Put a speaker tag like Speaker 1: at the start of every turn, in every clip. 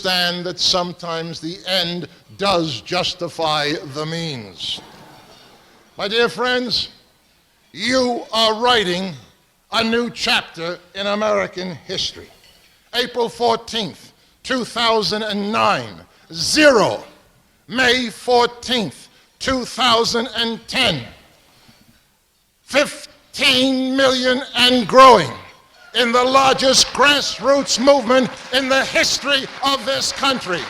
Speaker 1: understand that sometimes the end does justify the means. My dear friends, you are writing a new chapter in American history. April 14th, 2009, 0. May 14th, 2010, 15 million and growing in the largest grassroots movement in the history of this country.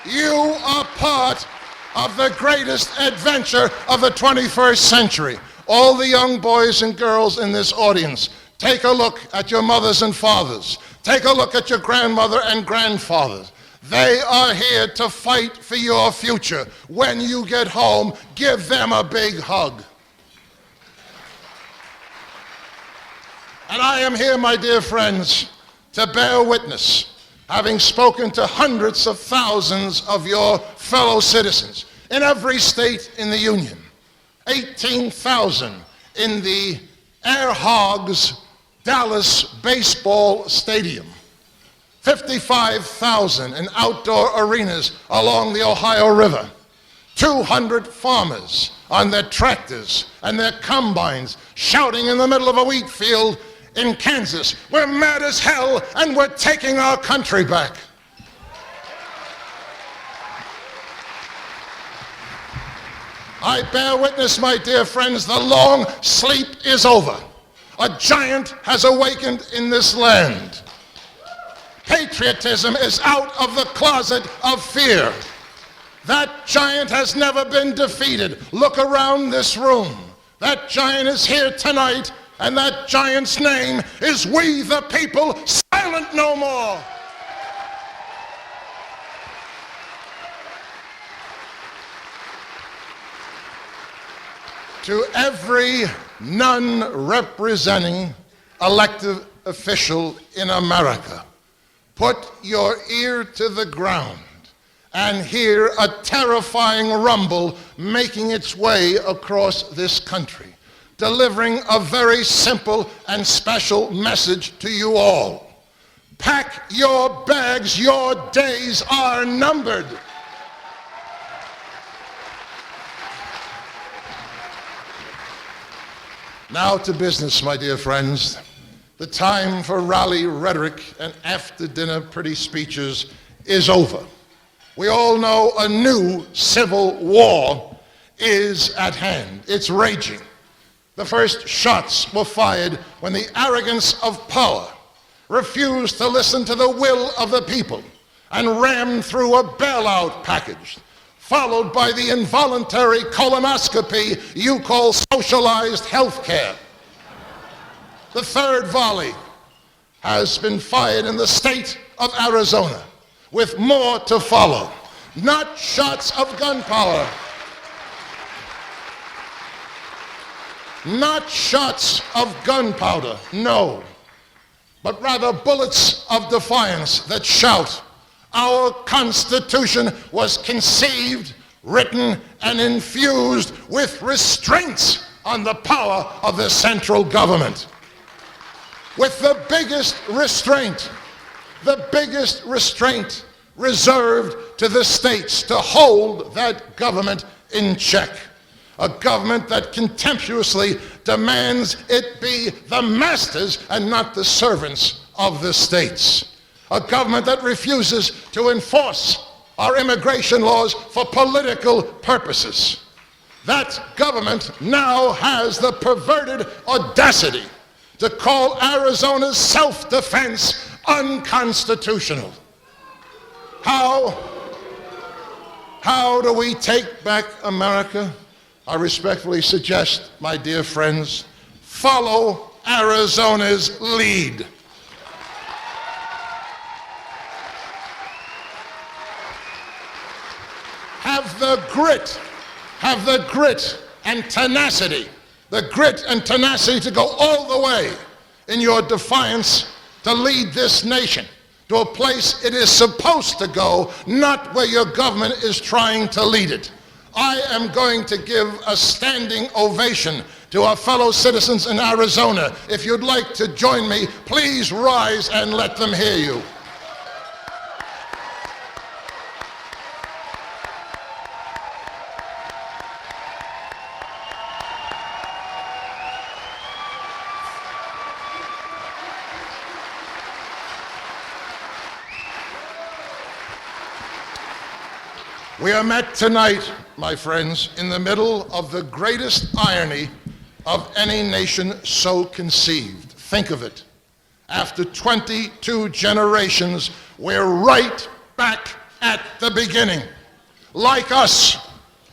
Speaker 1: You are part of the greatest adventure of the 21st century. All the young boys and girls in this audience, take a look at your mothers and fathers. Take a look at your grandmother and grandfathers. They are here to fight for your future. When you get home, give them a big hug. And I am here, my dear friends, to bear witness, having spoken to hundreds of thousands of your fellow citizens in every state in the Union, 18,000 in the Air Hogs Dallas baseball stadium, 55,000 in outdoor arenas along the Ohio River, 200 farmers on their tractors and their combines shouting in the middle of a wheat field in Kansas, "We're mad as hell and we're taking our country back." I bear witness, my dear friends, the long sleep is over. A giant has awakened in this land. Patriotism is out of the closet of fear. That giant has never been defeated. Look around this room. That giant is here tonight, and that giant's name is we the people, silent no more. To every non-representing elected official in America, put your ear to the ground and hear a terrifying rumble making its way across this country, delivering a very simple and special message to you all. Pack your bags, your days are numbered. Now to business, my dear friends. The time for rally rhetoric and after-dinner pretty speeches is over. We all know a new civil war is at hand. It's raging. The first shots were fired when the arrogance of power refused to listen to the will of the people and rammed through a bailout package, followed by the involuntary colonoscopy you call socialized health care. The third volley has been fired in the state of Arizona, with more to follow. Not shots of gunpowder, not shots of gunpowder, no, but rather bullets of defiance that shout, "Our Constitution was conceived, written, and infused with restraints on the power of the central government." With the biggest restraint reserved to the states to hold that government in check. A government that contemptuously demands it be the masters and not the servants of the states. A government that refuses to enforce our immigration laws for political purposes. That government now has the perverted audacity to call Arizona's self-defense unconstitutional. How do we take back America? I respectfully suggest, my dear friends, follow Arizona's lead. Have the grit and tenacity, to go all the way in your defiance to lead this nation to a place it is supposed to go, not where your government is trying to lead it. I am going to give a standing ovation To our fellow citizens in Arizona, if you'd like to join me, please rise and let them hear you. We are met tonight, my friends, in the middle of the greatest irony of any nation so conceived. Think of it. After 22 generations, we're right back at the beginning. Like us,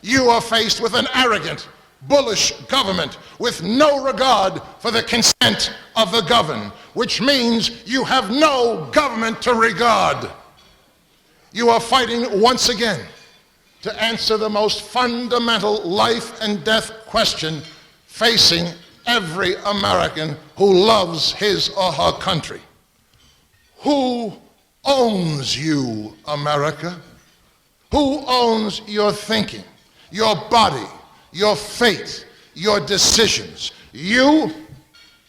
Speaker 1: you are faced with an arrogant, bullish government with no regard for the consent of the governed, which means you have no government to regard. You are fighting once again to answer the most fundamental life and death question facing every American who loves his or her country. Who owns you, America? Who owns your thinking, your body, your fate, your decisions? You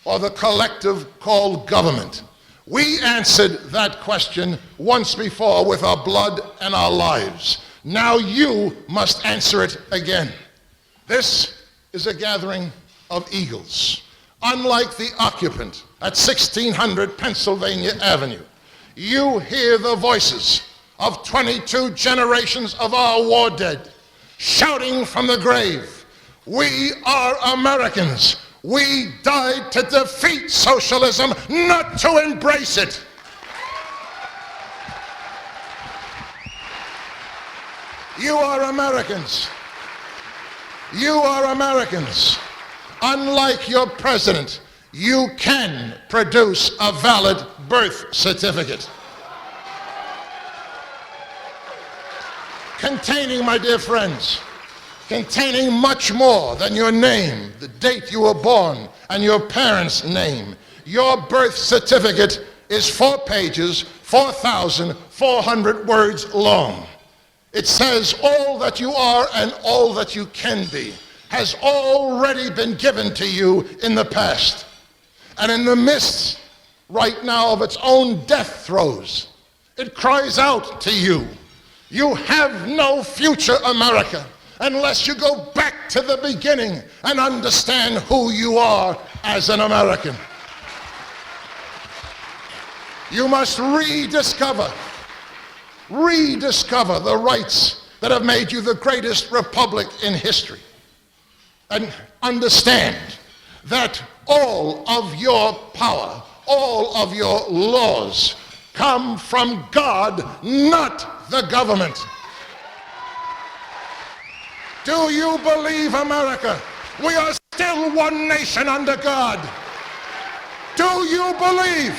Speaker 1: or the collective called government? We answered that question once before with our blood and our lives. Now you must answer it again. This is a gathering of eagles. Unlike the occupant at 1600 Pennsylvania Avenue, you hear the voices of 22 generations of our war dead shouting from the grave, "We are Americans. We died to defeat socialism, not to embrace it." You are Americans. You are Americans. Unlike your president, you can produce a valid birth certificate. Containing, my dear friends, containing much more than your name, the date you were born, and your parents' name. Your birth certificate is 4 pages, 4,400 words long. It says all that you are and all that you can be has already been given to you in the past. And in the midst right now of its own death throes, it cries out to you. You have no future, America, unless you go back to the beginning and understand who you are as an American. You must rediscover the rights that have made you the greatest republic in history. And understand that all of your power, all of your laws come from God, not the government. Do you believe, America, we are still one nation under God? Do you believe?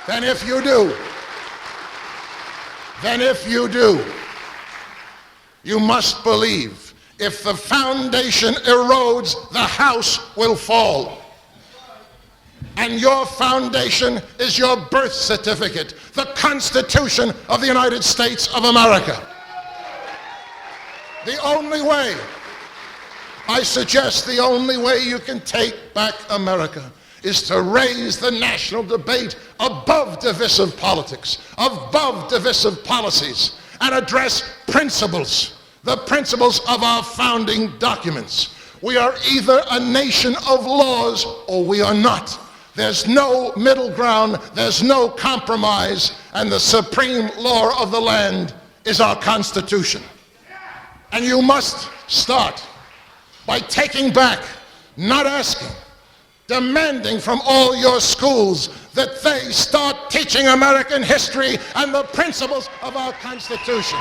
Speaker 1: Then if you do, you must believe if the foundation erodes, the house will fall. And your foundation is your birth certificate, the Constitution of the United States of America. The only way, I suggest the only way you can take back America is to raise the national debate above divisive politics, above divisive policies, and address principles, the principles of our founding documents. We are either a nation of laws or we are not. There's no middle ground, there's no compromise, and the supreme law of the land is our Constitution. And you must start by taking back, not asking, demanding from all your schools that they start teaching American history and the principles of our Constitution.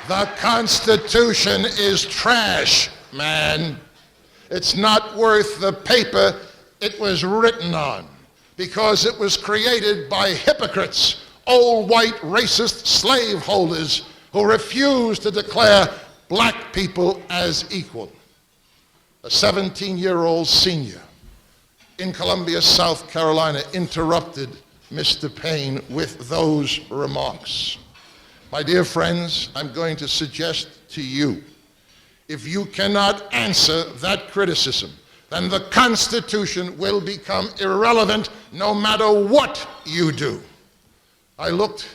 Speaker 1: The Constitution is trash, man. It's not worth the paper it was written on, because it was created by hypocrites, old white racist slaveholders who refuse to declare black people as equal. a 17-year-old senior in Columbia, South Carolina, interrupted Mr. Paine with those remarks. My dear friends, I'm going to suggest to you, if you cannot answer that criticism, then the Constitution will become irrelevant no matter what you do. I looked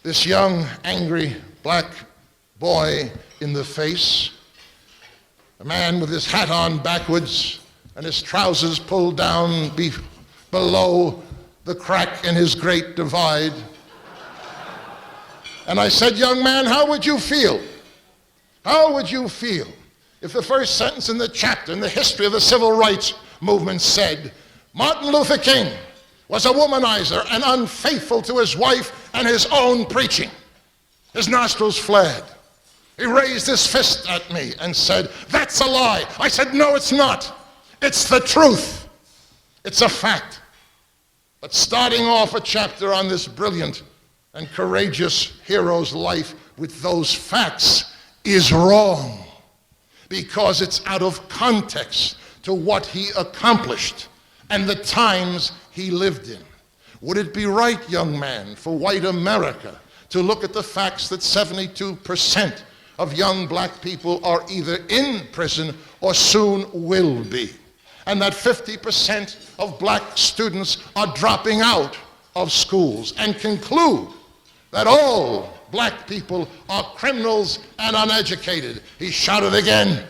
Speaker 1: this young, angry black boy in the face, a man with his hat on backwards and his trousers pulled down below the crack in his great divide. And I said, young man, how would you feel? How would you feel if the first sentence in the chapter in the history of the civil rights movement said, Martin Luther King was a womanizer and unfaithful to his wife and his own preaching? His nostrils flared. He raised his fist at me and said, that's a lie. I said, no, it's not. It's the truth. It's a fact. But starting off a chapter on this brilliant and courageous hero's life with those facts is wrong, because it's out of context to what he accomplished and the times he lived in. Would it be right, young man, for white America to look at the facts that 72% of young black people are either in prison or soon will be, and that 50% of black students are dropping out of schools, and conclude that all black people are criminals and uneducated? He shouted again,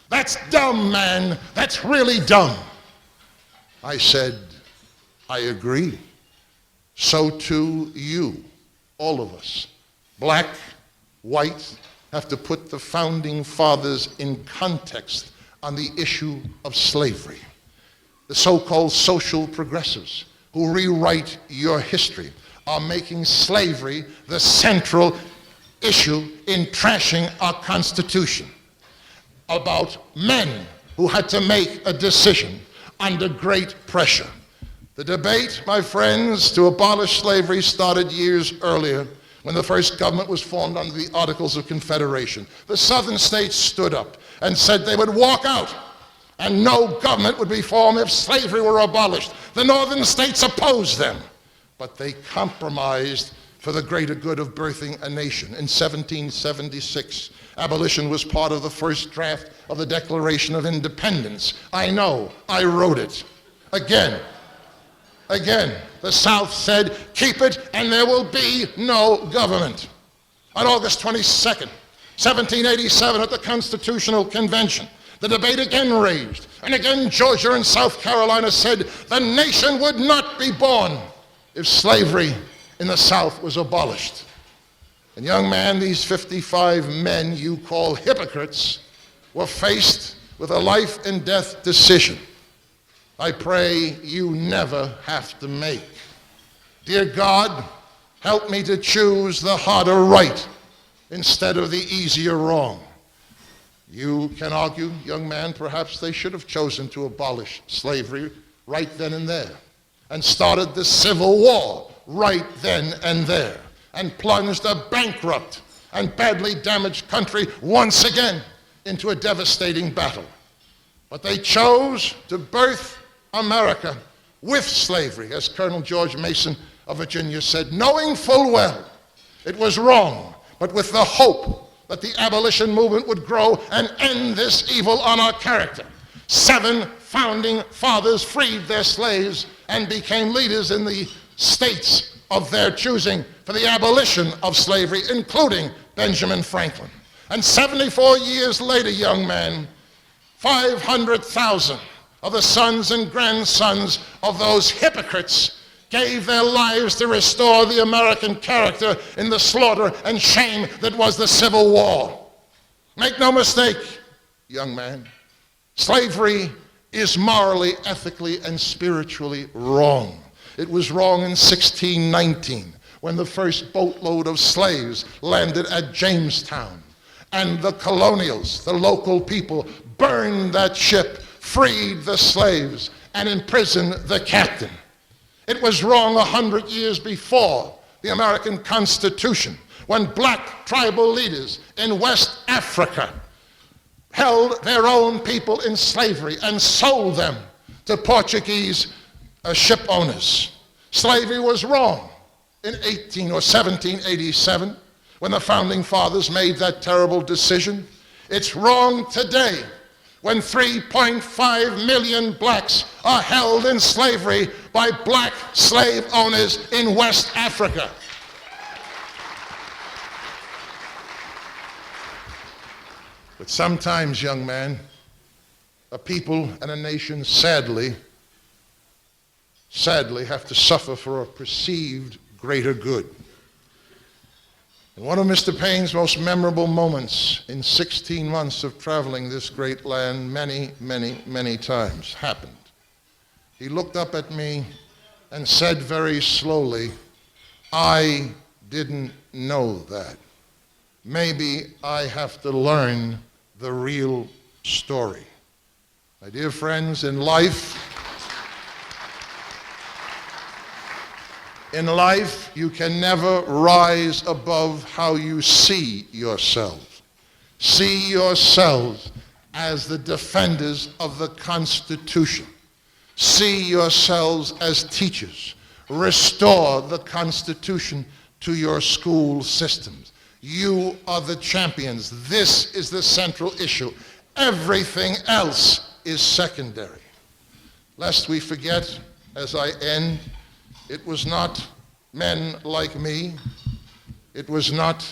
Speaker 1: that's dumb, man. That's really dumb. I said, I agree. So too you, all of us, black, white, have to put the founding fathers in context on the issue of slavery. The so-called social progressives who rewrite your history are making slavery the central issue in trashing our Constitution, about men who had to make a decision under great pressure. The debate, my friends, to abolish slavery started years earlier when the first government was formed under the Articles of Confederation. The southern states stood up and said they would walk out and no government would be formed if slavery were abolished. The northern states opposed them, but they compromised for the greater good of birthing a nation. In 1776, abolition was part of the first draft of the Declaration of Independence. I know, I wrote it. Again, the South said, keep it and there will be no government. On August 22nd, 1787, at the Constitutional Convention, the debate again raged, and again Georgia and South Carolina said the nation would not be born if slavery in the South was abolished. And young man, these 55 men you call hypocrites were faced with a life and death decision I pray you never have to make. Dear God, help me to choose the harder right instead of the easier wrong. You can argue, young man, perhaps they should have chosen to abolish slavery right then and there, and started the Civil War right then and there, and plunged a bankrupt and badly damaged country once again into a devastating battle. But they chose to birth America with slavery, as Colonel George Mason of Virginia said, knowing full well it was wrong, but with the hope that the abolition movement would grow and end this evil on our character. 7 founding fathers freed their slaves and became leaders in the states of their choosing for the abolition of slavery, including Benjamin Franklin. And 74 years later, young man, 500,000 of the sons and grandsons of those hypocrites gave their lives to restore the American character in the slaughter and shame that was the Civil War. Make no mistake, young man, slavery is morally, ethically, and spiritually wrong. It was wrong in 1619 when the first boatload of slaves landed at Jamestown, and the colonials, the local people, burned that ship, freed the slaves, and imprisoned the captain. It was wrong 100 years before the American Constitution, when black tribal leaders in West Africa held their own people in slavery and sold them to Portuguese ship owners. Slavery was wrong in 1787 when the founding fathers made that terrible decision. It's wrong today when 3.5 million blacks are held in slavery by black slave owners in West Africa. But sometimes, young man, a people and a nation sadly have to suffer for a perceived greater good. And one of Mr. Paine's most memorable moments in 16 months of traveling this great land many times happened. He looked up at me and said very slowly, "I didn't know that. Maybe I have to learn the real story." My dear friends, in life, you can never rise above how you see yourselves. See yourselves as the defenders of the Constitution. See yourselves as teachers. Restore the Constitution to your school systems. You are the champions. This is the central issue. Everything else is secondary. Lest we forget, as I end, it was not men like me, it was not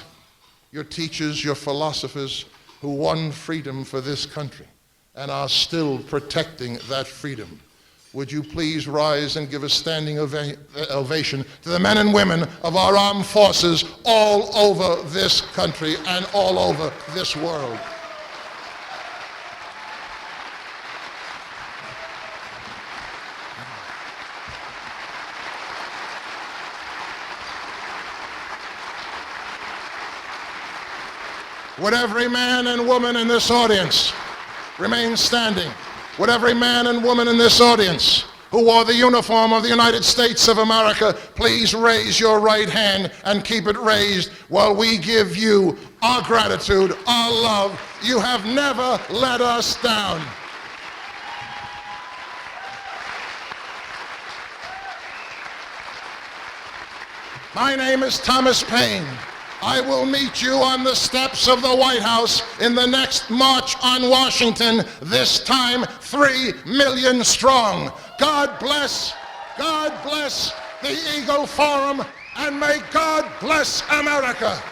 Speaker 1: your teachers, your philosophers who won freedom for this country and are still protecting that freedom. Would you please rise and give a standing ovation to the men and women of our armed forces all over this country and all over this world. Would every man and woman in this audience remain standing? Would every man and woman in this audience who wore the uniform of the United States of America please raise your right hand and keep it raised while we give you our gratitude, our love. You have never let us down. My name is Thomas Paine. I will meet you on the steps of the White House in the next March on Washington, this time 3 million strong. God bless the Eagle Forum, and may God bless America.